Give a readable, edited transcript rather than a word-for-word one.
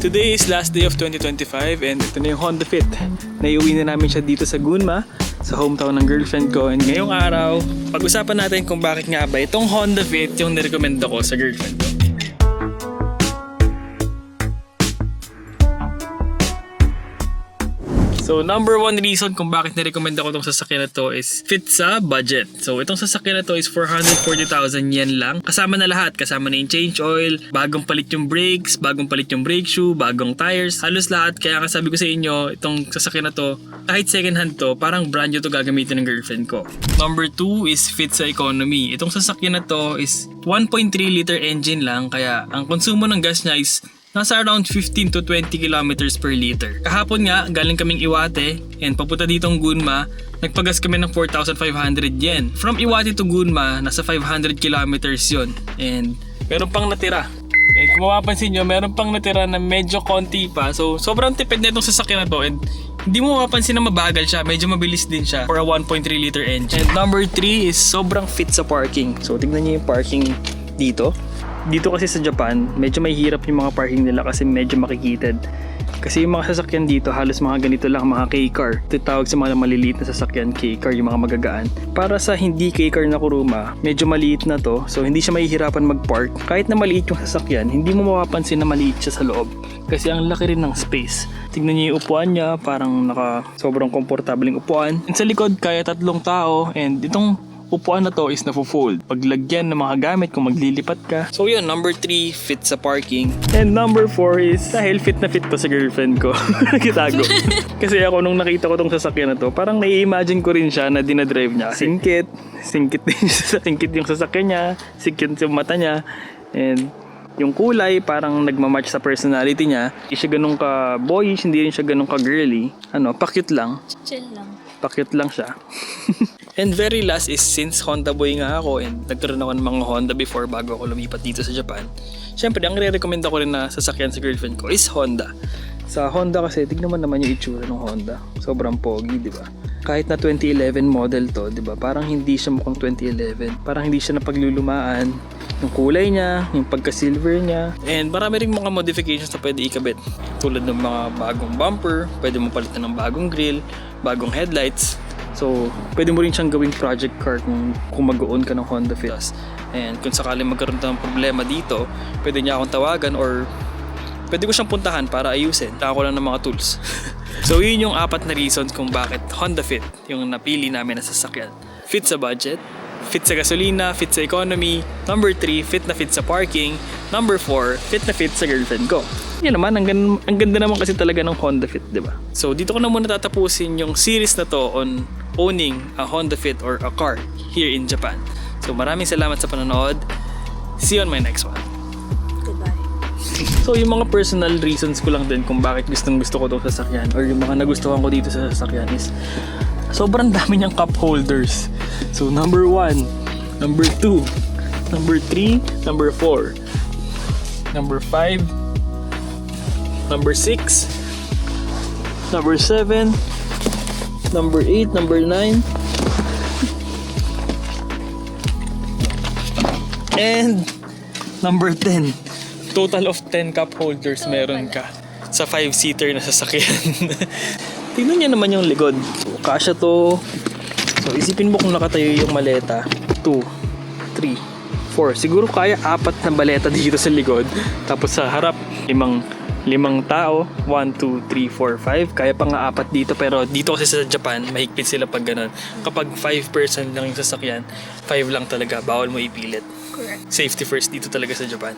Today is last day of 2025 and ito na yung Honda Fit. Naiuwi na namin siya dito sa Gunma, sa hometown ng girlfriend ko. And ngayong araw, pag-usapan natin kung bakit nga ba itong Honda Fit yung nirecommend ako sa girlfriend ko. So, number one reason kung bakit nirecommend ako itong sasakyan na to is fit sa budget. So, itong sasakyan na to is 440,000 yen lang. Kasama na lahat. Kasama na yung change oil, bagong palit yung brakes, bagong palit yung brake shoe, bagong tires. Halos lahat. Kaya nga sabi ko sa inyo, itong sasakyan na to, kahit second hand to, parang brand new to gagamitin ng girlfriend ko. Number two is fit sa economy. Itong sasakyan na to is 1.3 liter engine lang. Kaya ang konsumo ng gas niya is nasa around 15 to 20 kilometers per liter. Kahapon nga, galing kaming Iwate and papunta ditong Gunma, nagpagas kami ng 4,500 yen. From Iwate to Gunma, nasa 500 kilometers yon. And meron pang natira. And kung mapapansin nyo, meron pang natira na medyo konti pa. So, sobrang tipid na itong sasakyan na to and hindi mo mapapansin na mabagal siya. Medyo mabilis din siya for a 1.3 liter engine. And number 3 is sobrang fit sa parking. So, tignan nyo yung parking dito. Dito kasi sa Japan, medyo may hirap yung mga parking nila kasi medyo makikitid. Kasi yung mga sasakyan dito, halos mga ganito lang, mga K-car. Titawag sa mga maliliit na sasakyan, K-car, yung mga magagaan. Para sa hindi K-car na Kuruma, medyo maliit na to, so hindi siya mahihirapan mag-park. Kahit na maliit yung sasakyan, hindi mo mapapansin na maliit siya sa loob. Kasi ang laki rin ng space. Tignan niyo yung upuan niya, parang sobrang komportabling upuan. And sa likod, kaya 3 tao, and itong upuan na to is nafo-fold. Paglagyan ng mga gamit kung maglilipat ka. So yun, number 3, fit sa parking. And number 4 is dahil fit na fit to sa girlfriend ko. Kitago. Kasi ako nung nakita ko tong sasakyan na to, parang nai-imagine ko rin siya na dinadrive niya. Singkit din siya. Singkit yung sasakyan niya. Singkit yung mata niya. And yung kulay parang nagmamatch sa personality niya. Hindi siya ganun ka boyish, hindi rin siya ganun ka girly. Pa-cute lang. Chill lang. Pa-cute lang siya. And very last is since Honda boy nga ako and nagkaroon ako ng mga Honda before bago ako lumipat dito sa Japan. Siyempre, ang re-recommend ako rin na sasakyan sa girlfriend ko is Honda. Sa Honda kasi, tignan mo naman yung itsura ng Honda. Sobrang pogi, di ba? Kahit na 2011 model to, di ba? Parang hindi siya mukhang 2011. Parang hindi siya napaglulumaan. Yung kulay niya, yung pagka-silver niya. And marami ring mga modifications na pwede ikabit. Tulad ng mga bagong bumper, pwede mo palitan ng bagong grill, bagong headlights. So, pwede mo rin siyang gawing project car kung mag-own ka ng Honda Fit. And kung sakaling magkaroon ng problema dito, pwede niya akong tawagan or pwede ko siyang puntahan para ayusin. Taka ko lang ng mga tools. So, yun yung 4 na reasons kung bakit Honda Fit yung napili namin na sasakyan. Fit sa budget, fit sa gasolina, fit sa economy. Number 3, fit na fit sa parking. Number 4, fit na fit sa girlfriend ko. Yan naman, ang ganda naman kasi talaga ng Honda Fit, di ba? So, dito ko na muna tatapusin yung series na to on owning a Honda Fit or a car here in Japan. So, maraming salamat sa panonood. See you on my next one. Goodbye. So, yung mga personal reasons ko lang din kung bakit gusto ko itong sasakyan or yung mga nagustuhan ko dito sa sasakyan is sobrang dami niyang cup holders. So, number 1, number 2, number 3, number 4, number 5, number 6, number 7, number 8, number 9, and number 10. Total of 10 cup holders meron ka sa 5-seater na sasakyan. Tingnan niya naman yung likod. So, kasya to. So, isipin mo kung nakatayo yung maleta. 2, 3, 4. Siguro kaya 4 na maleta dito sa likod. Tapos sa harap, 5 tao. 1, 2, 3, 4, 5. Kaya pa nga 4 dito. Pero dito kasi sa Japan, mahigpit sila pag ganun. Kapag 5 person lang yung sasakyan, 5 lang talaga. Bawal mo ipilit. Correct. Safety first dito talaga sa Japan.